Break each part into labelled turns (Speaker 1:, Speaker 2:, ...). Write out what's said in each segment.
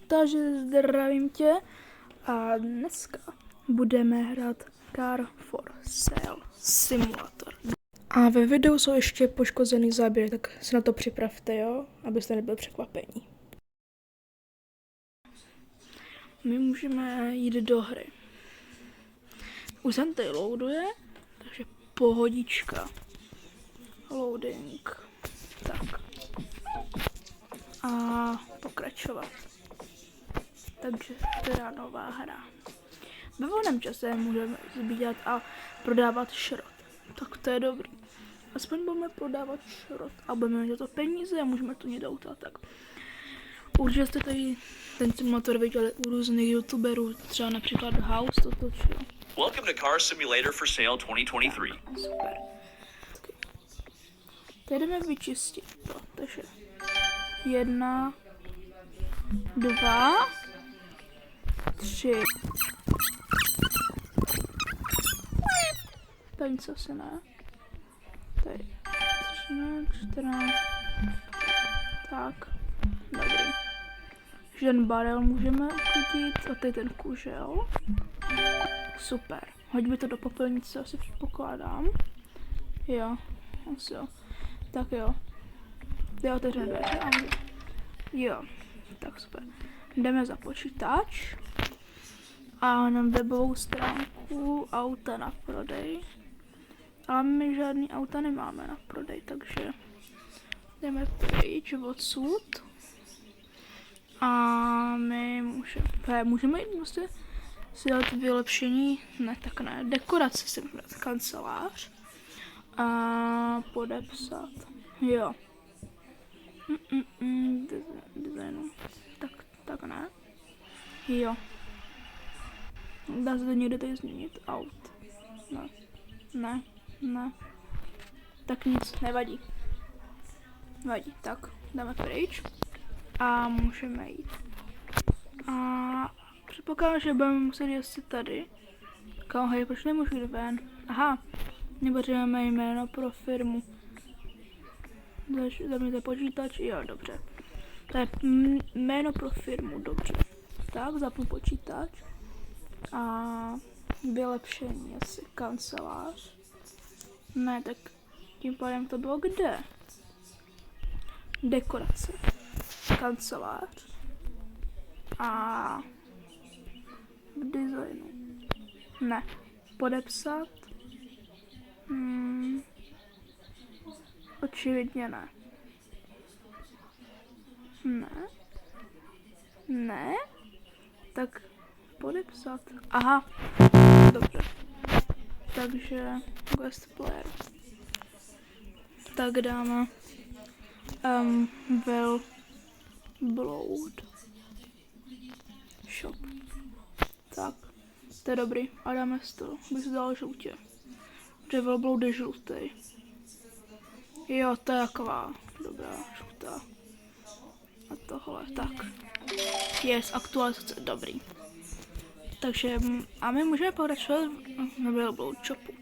Speaker 1: Takže zdravím tě a dneska budeme hrát Car for Sale Simulator. A ve videu jsou ještě poškozený záběry, tak se na to připravte, jo, abyste nebyli překvapení. My můžeme jít do hry. Už jsem tady loaduje, takže pohodička. Loading. Tak. A pokračovat. Takže teda nová hra. Ve volném čase můžeme sbírat a prodávat šrot. Tak to je dobrý. Aspoň budeme prodávat šrot a budeme mít za to peníze a můžeme to někde utat. Tak. Určitě jste tady ten simulátor viděli u různých youtuberů, třeba například House to točil.
Speaker 2: Welcome to Car Simulator for Sale 2023.
Speaker 1: Super. Teď jdeme vyčistit to, takže 1, 2, 3. Peníze asi ne. Tady 13, 14. Tak, dobrý. Ten barel můžeme uklidit a tady ten kužel. Super. Hoďme to do popelnice, asi předpokládám. Jo, asi jo. Tak jo. Jde otevřené dveře. Jo, tak super. Jdeme za počítač. A na webovou stránku auta na prodej. Ale my žádný auta nemáme na prodej, takže jdeme pryč odsud. A my můžeme jít vlastně si dát vylepšení, ne tak ne, dekorace si můžeme dát, kancelář. A podepsat, jo. Designu, tak ne. Jo. Dá se to někde tady změnit, aut. Ne. Tak nic, nevadí. Vadí, tak dáme pryč. A můžeme jít. A předpokládám, že budeme muset jezdit tady. Hej, proč nemůžu jít ven? Aha, nepotřebujeme jméno pro firmu. Zapněte počítač, jo, dobře. To je jméno pro firmu, dobře. Tak, zapnu počítač. A vylepšení, asi kancelář. Ne, tak tím pádem to bylo kde? Dekorace. Kancelář. A v designu. Ne. Podepsat. Očividně ne. Ne. Tak podepsat. Aha. Dobře. Takže guest player. Tak dáme well blood shop. Tak. To je dobrý. A dáme to. Bych si dal žlutě. Protože well blood je žlutý. Jo, to je taková dobrá žlutá. A tohle, tak. Yes, aktualizace, dobrý. Takže, a my můžeme pokračovat na Wellblood shopu.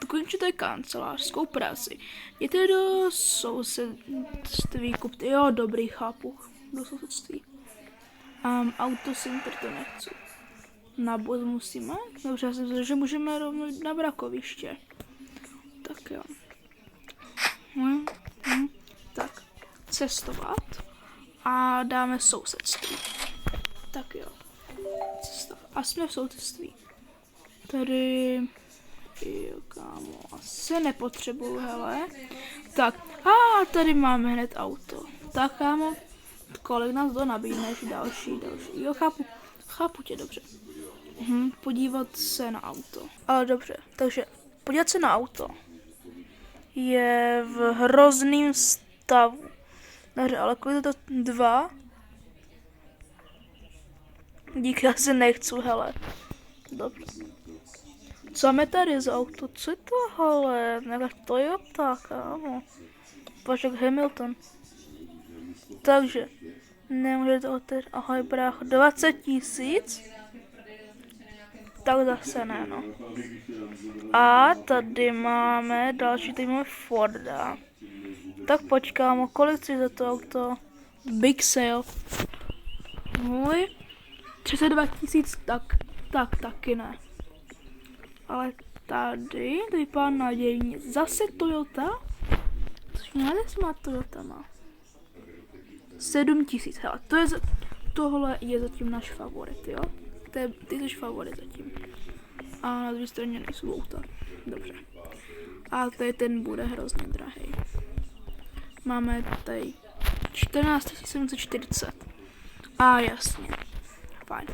Speaker 1: Dokončit je kancelářskou práci. Jděte do sousedství, kupte, jo, dobrý, chápu, do sousedství. Autocenter to nechci. Na bod musíme? Dobře, já jsem myslel, že můžeme rovnou na brakoviště. Tak jo. Tak, cestovat a dáme sousedství. Tak jo, cestovat. A jsme v sousedství. Tady, jo kámo, asi nepotřebuju, hele. Tak, a tady máme hned auto. Tak kámo, kolik nás to nabídneš, další. Jo, chápu tě, dobře. Podívat se na auto. Ale dobře, takže podívat se na auto. Je v hrozným stavu. Dobře, ale kolik je to 2? Díky, já se nechci, hele. Dobře. Co máme tady za auto? Co je tohle? Nějaká Toyota, kámo. Pašek Hamilton. Takže, nemůžete otevřít. Ahoj, brácho, 20 000? Tak zase ne, no. A tady máme další, tady máme Forda. Tak počkám, kolik chci za to auto? Big sale. Můj 32 000, tak taky ne. Ale tady to vypadá nadějně. Zase Toyota? Což mě má Toyota má. 7 000, hele, tohle je zatím náš favorit, jo? Ty jsi favorit zatím. A na druhé straně nejsou auta. Dobře. A tady ten bude hrozně drahý. Máme tady 14 740. A jasně. Fajn.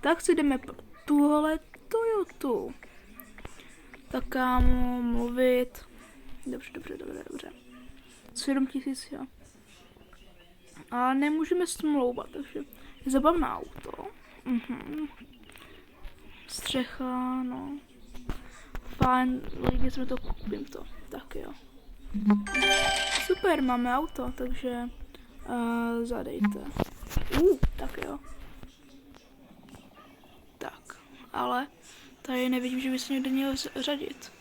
Speaker 1: Tak si jdeme pro tuhle Toyotu. Tak kámo, mluvit. Dobře. 7 000, jo. A nemůžeme smlouvat, takže je zabavné auto. Střecha, no. Fajn, líbí se mi to, koupím to. Tak jo. Super, máme auto, takže zadejte. Tak jo. Tak, ale tady nevidím, že by se někde měl řadit.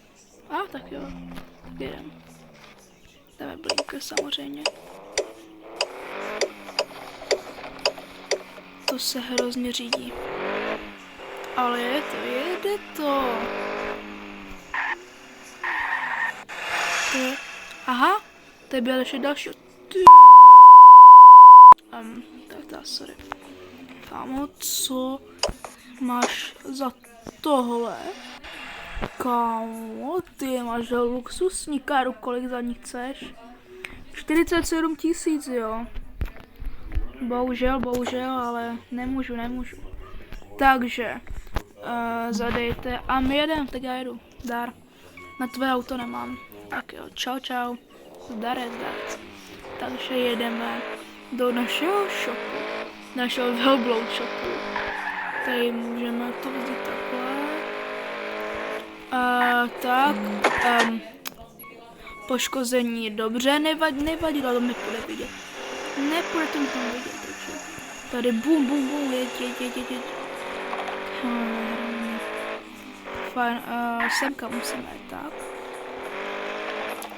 Speaker 1: Tak jo, jedem. Dáme blinker samozřejmě. To se hrozně řídí. Ale jede to. Aha, to byl ještě další. Sorry. Kámo, co máš za tohle? Kámo, ty máš luxusní káru, kolik za ní chceš? 47 000, jo. Bohužel, ale nemůžu. Takže, zadejte a my jedeme, tak já jedu. Dar. Na tvé auto nemám. Tak jo, čau. Zdarec. Takže jedeme do našeho shopu. Našeho Velbloud shopu. Tady můžeme to vidět takhle. Poškození dobře, nevadí, ale to nepůjde vidět. Nepůjde to vidět, takže tady bum, jeď. Fajn, semka musíme, tak.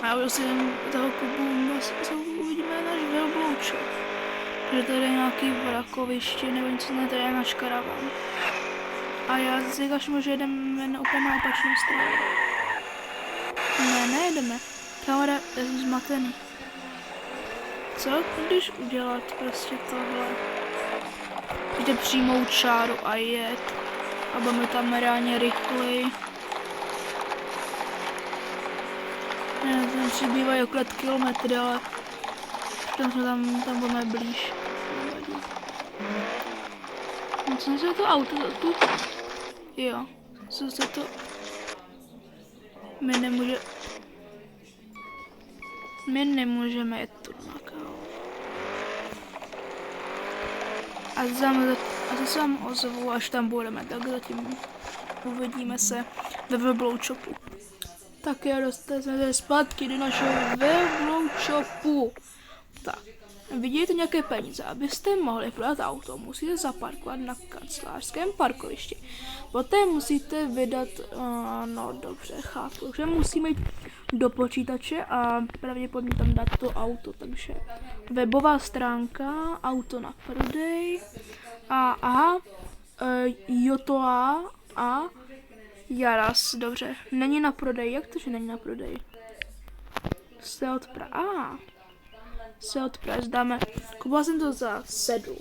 Speaker 1: A už si toho klubu uvidíme náš Velbloud shop. Že tady je nějaký vrakoviště, nebo něco, ne, tady je náš karavan. A já si říkám, že jedeme na úplně na opačnou stranu. Nejedeme. Kamera, já jsem zmatený. Co když udělat prostě tohle? Jde přijmout čáru a jet. A budeme tam reálně rychleji. Tam přibývají okolo kilometry, ale tam budeme blíž. Co se to auto tu? Jo, co se to? My nemůžeme jet tu na kávu. A to se vám ozvu, až tam budeme, tak zatím uvidíme se ve Velbloud shopu. Tak já dostali jsme se zpátky do našeho Velbloud shopu. Tak, vidíte nějaké peníze, abyste mohli prodat auto, musíte zaparkovat na kancelářském parkovišti. Poté musíte vydat, no dobře, chápu, že musíme jít do počítače a pravděpodobně tam dát to auto, takže webová stránka, auto na prodej, Jotoa a Jaras, dobře, není na prodej, jak to, že není na prodej? Sales price dáme, koupila jsem to za 7,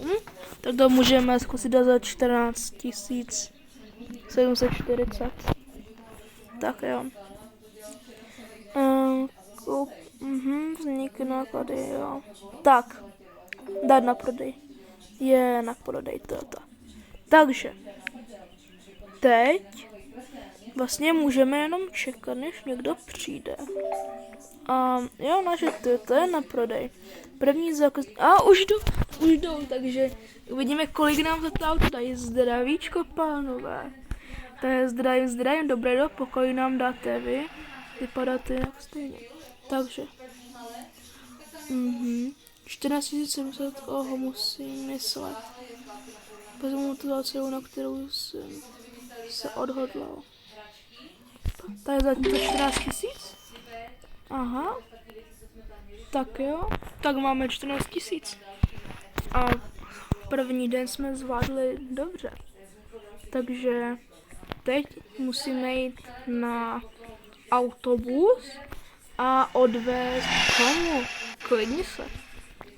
Speaker 1: tak to můžeme zkusit dát za 14 740. Tak jo. Vznik náklady, jo. Tak, dát na prodej. Je na prodej Toyota. Takže, teď vlastně můžeme jenom čekat, než někdo přijde. Jo, naše Toyota je na prodej. První zákaz... už jdou, takže uvidíme, kolik nám za to auto dají. Zdravíčko, pánové. To je zdravím, dobré do pokoji nám dáte vy. Vypadáte jak stejně. Takže. 14 700, musím myslet. Vezmu tu za celou, na kterou jsem se odhodlal. To je za 14 000? Aha. Tak jo. Tak máme 14 000. A První den jsme zvládli dobře. Takže teď musíme jít na autobus a odvést komu? Klidni se.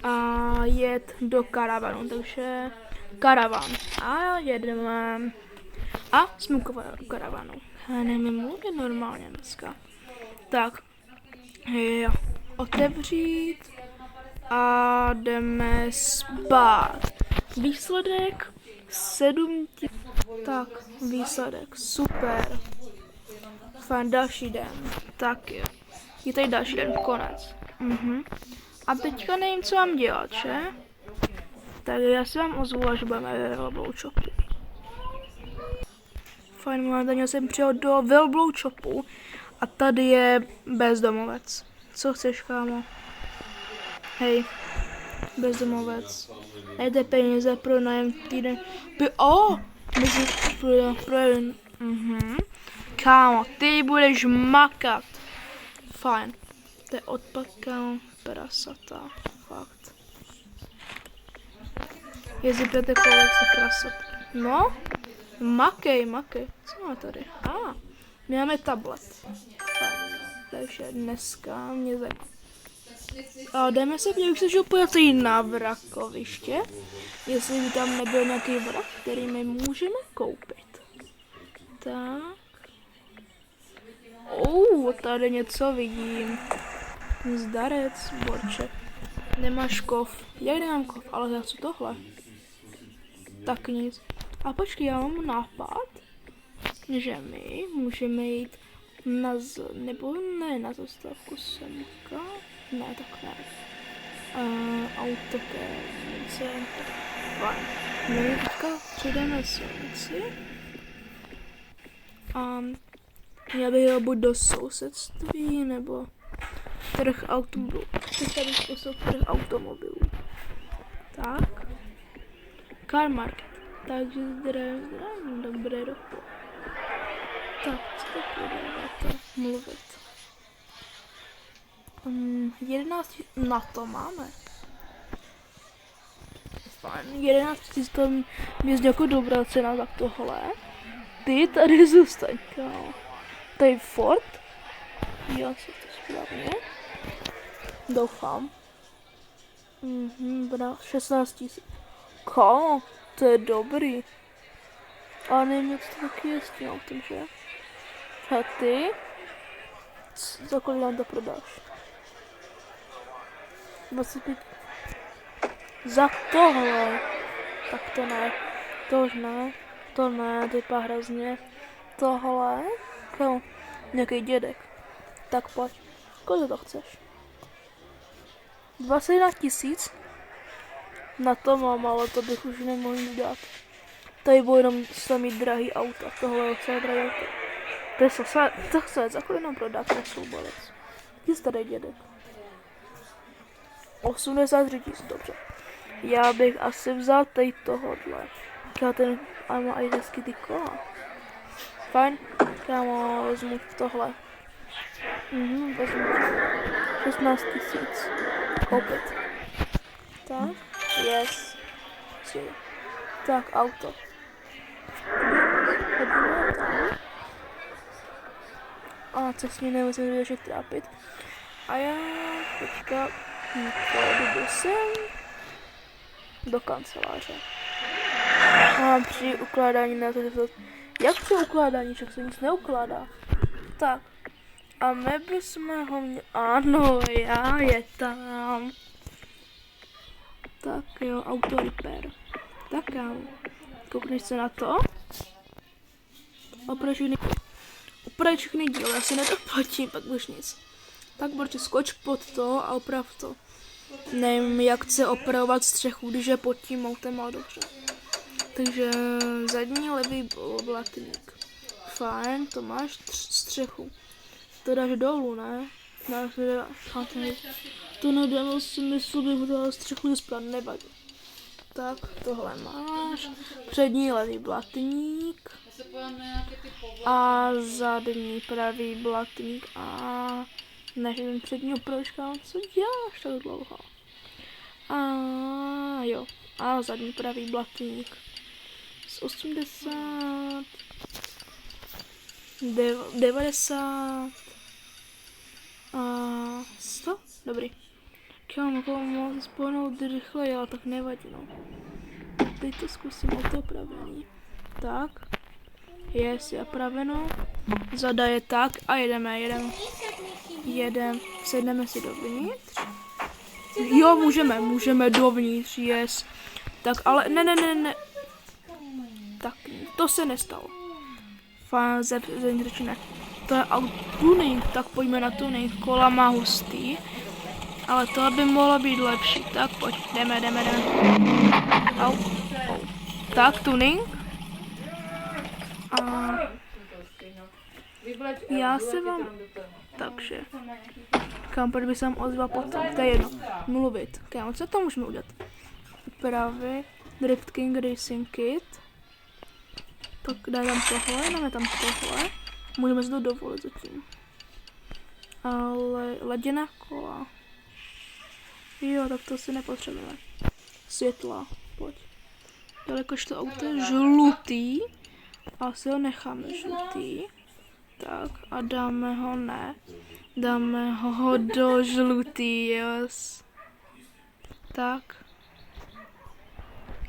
Speaker 1: A jet do karavanu, takže karavan. A jedeme. A jsme u karavanu. Já nevím mluvit normálně dneska. Tak, jo, otevřít a jdeme spát. Výsledek 7 Tak, výsledek, super. Fajn, další den. Tak jo. Je tady další den, konec. A teďka nevím, co mám dělat, že? Tak já si vám ozvu, až budeme ve Velblou Chopu. Fajn, momentálně jsem přijel do Velblou Chopu a tady je bezdomovec. Co chceš, kámo? Hej, bezdomovec. Dejte peníze pro nájem týden. Kámo, ty budeš makat. Fajn. To je odpad, kámo, prasata. Fakt. Jestli pěte kolik se krasat. No? Makej. Co máme tady? My máme tablet. Fajn. Takže dneska mě zajímá. A jdeme se podívat, už se šel podívat na vrakoviště. Jestli by tam nebyl nějaký vrak, který my můžeme koupit. Tak. Tady něco vidím. Zdarec, borče. Nemáš kov. Jak nemám kov, ale já chci tohle. Tak nic. A počkej, já mám nápad, že my můžeme jít nebo ne na zastávku semka. Ne, tak ne. Autokernice. Fajn. My teďka přijdeme silnici. Já bych jel buď do sousedství, nebo trh automobilů. Tady jsou trh automobilů. Tak. Car market. Takže zdravím, dobré dopoledne. Tak, co to budeme mluvit? 11 na to máme. Fajn, 11 000 to je jako dobrá cena za tohle. Ty tady zůstaň, kámo. Tady Ford. Jo, co to správně. Doufám. 16 000. Kámo, to je dobrý. Ale nevím, jak to taky je s tím autem, že? A ty? Za kolik nám to prodáš? 25. Za tohle. Tak to ne. To už ne. To ne, to vypadá hrozně. Tohle. Kámo, nějaký dědek. Tak pojď. Kolik to chceš? 21 000? Na to mám, ale to bych už nemohl dát. Tady bylo jenom samý drahý auta. Tohle je celé drahý auto. To chce, za kolik nám prodá ten soubalec? Ty starý dědek. 83 000, dobře. Já bych asi vzal tady tohodle. A má i hezky ty kola. Fajn, kámo, vezmu tohle. Vezmu 16 000. Koupit. Tak, yes. Tak, auto. A cestně nemusím ještě trápit. A já teďka jdu sem do kanceláře. A při ukládání na to, jak při ukládání, však se nic neukládá. Tak. A my bychom ho měli... Ano, já je tam. Tak jo, auto repair. Tak kámo. Koukneš se na to? Opravdu všechny díly, já si nedoplatím, pak už nic. Tak borče, skoč pod to a oprav to. Nevím, jak chce opravovat střechu, když je pod tím autem, ale dobře. Takže zadní levý blatník. Fajn, to máš střechu. To dáš dolů, ne? To nedám si mysl, bych dala střechu ze spran, nevadí. Tak, tohle máš. Přední levý blatník. A zadní pravý blatník. A než přední opravička, co děláš tak dlouho? A jo, A zadní pravý blatník. Z 80. 90. A 100? Dobrý. Kámo, mohl spohnout rychle, ale tak nevadí, no. Teď to zkusím autoopravený. Tak. Je opraveno. Zada je tak a jedeme. Sedneme si dovnitř. Jo, můžeme dovnitř, yes. Tak, ale ne. Tak, to se nestalo. Zevnitř ne. To je tuning, tak pojďme na tuning. Kola má hustý. Ale to by mohlo být lepší. Tak pojď, jdeme. Au. Tak, tuning. A já se vám... Takže. Kamper by se vám ozval potom. To je jedno. Mluvit. Kámo, co to můžeme udělat? Úpravy. Drift King Racing Kit. Tak dáme tam tohle. Můžeme se to dovolit zatím. Ale laděná kola. Jo, tak to si nepotřebujeme. Světla, pojď. Jelikož to auto je žlutý, asi ho necháme žlutý. Tak a dáme ho do žlutý, yes. Tak.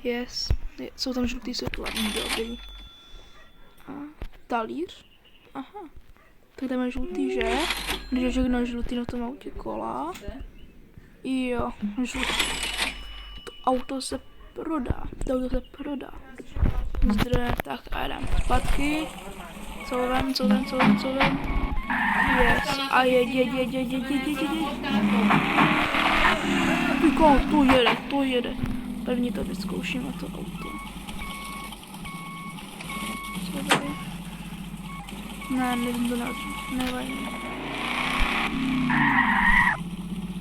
Speaker 1: Yes. Jsou tam žlutý světla, dobrý. A talíř. Aha. Tak dáme žlutý, že? Když je všechno žlutý na tom autě kola. Jo, žlutý. To auto se prodá. Zdroje, tak a jdem. Zpátky. Co vem. Yes. A je. Piko, to jede. První to vyzkoušíme, to auto. Co tady? Ne, nevím to nevadí.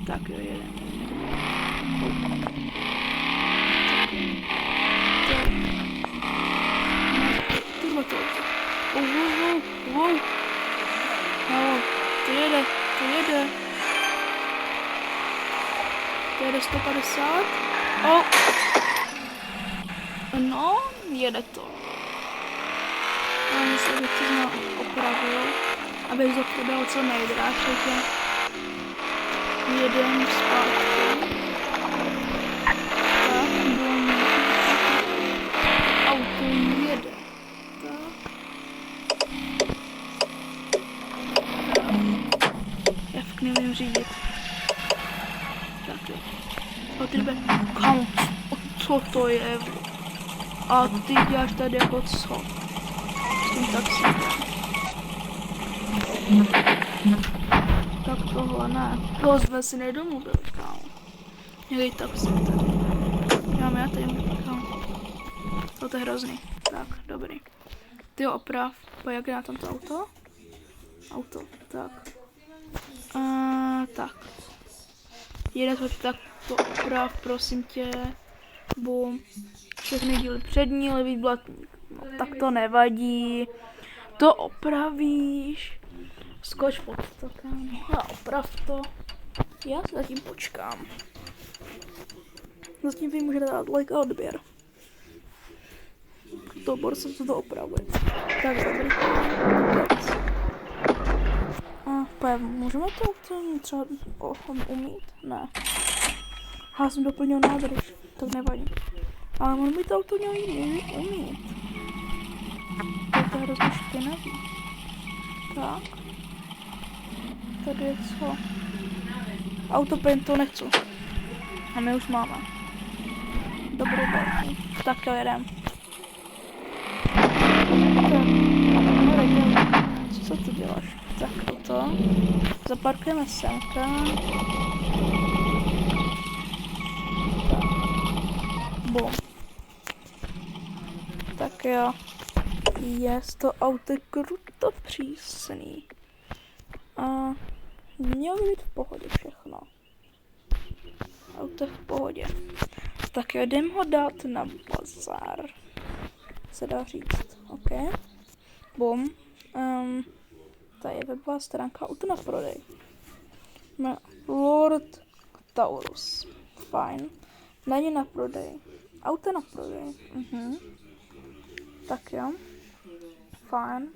Speaker 1: Tak jo, jedem. Tohle to auto. Wow. No, to jede. To jede 150. Oh. No, jede to. Já myslím, že to znamená opravil, aby to prodal co nejdráž, takže jedem zpátky. Tak, auto jede. Já fakt nevím řídit. Tak jo. A ty kam? Co to je? A ty děláš tady jako co? S tím taxíkem. Tak tohle ne. To jsme si nedomluvili, kámo. Jaký taxík tady? Já tady kámo. To je hrozný. Tak, dobrý. Ty ho oprav. Jak je na tomto auto? Tak. Tak. Jeden tak to oprav, prosím tě. Bum. Všechny díly přední, levý blatník. No, tak to nevadí. To opravíš. Skoč pod to, kámo. A oprav to. Já se zatím počkám. Zatím vy můžete dát like a odběr. To borce to opravuje. Tak dobrý. Můžeme to třeba umít? Ne. Já jsem doplnil nádrž, tak nevadí. Ale on by to auto měl umít. To je hrozně špinavý. Tak. Tady je co? Autopaint to nechci. A my už máme. Dobrý velký. Tak to jedem. Co tu děláš? Tak toto. Zaparkujeme semka. Bum. Tak jo. Je to auto kruto přísný. A mělo by být v pohodě všechno. Auto v pohodě. Tak jo, jdem ho dát na bazar. Se dá říct. OK. Bum. Tady je webová stránka auto na prodej. Lord Taurus. Fajn. Není na prodej. Auto na prodej. Tak jo. Fajn.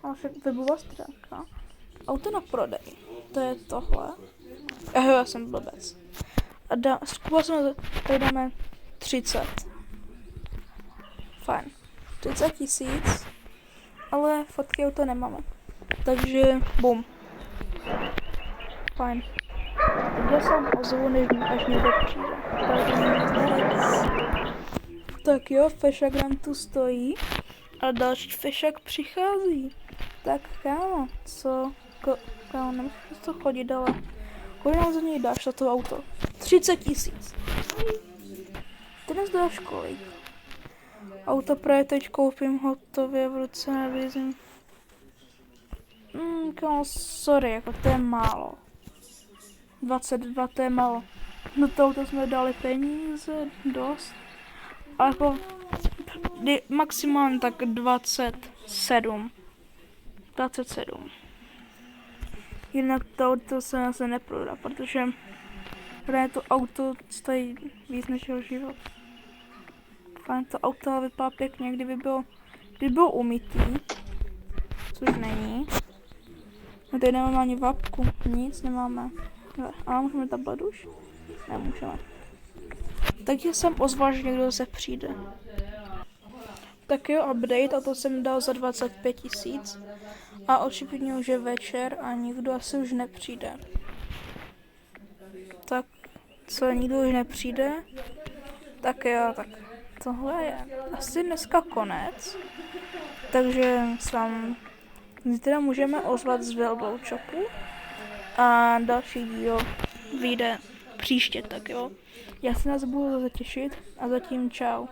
Speaker 1: A však webová stránka. Auto na prodej. To je tohle. Jo, já jsem blbec. A zkusil jsem, tady dáme 30. Fajn. 30 000. Ale fotky auto nemáme. Takže bum. Fajn. Já jsem ozvu, až někdo přijde. Tak jo, fešák nám tu stojí. A další fešák přichází. Tak kámo, kámo, nemůžu to chodit, ale kolik nám za něj dáš za to auto? 30 000. Ty nás dáš kolik? Auto právě teď koupím hotově v ruce, nevěřím. Kámo, sorry, jako to je málo. 22, to je málo. No to auto jsme dali peníze, dost. Ale jako maximálně tak 27. 27. Jinak to auto se neprodá, protože to auto stojí víc než jeho život. Fajn, to auto vypadá pěkně, kdyby bylo umytý, což není. My tady nemáme ani vapku, nic nemáme. Ale můžeme tablet už? Nemůžeme. Takže jsem ozval, že někdo zase přijde. Tak jo, update, a to jsem dal za 25 000. A očividně už je večer a nikdo asi už nepřijde. Tak, co, nikdo už nepřijde? Tak jo, tak tohle je asi dneska konec. Takže s vámi zítra můžeme ozvat z Velbou Chopu. A další díl vyjde příště, tak jo. Já se nás budu zase těšit a zatím čau.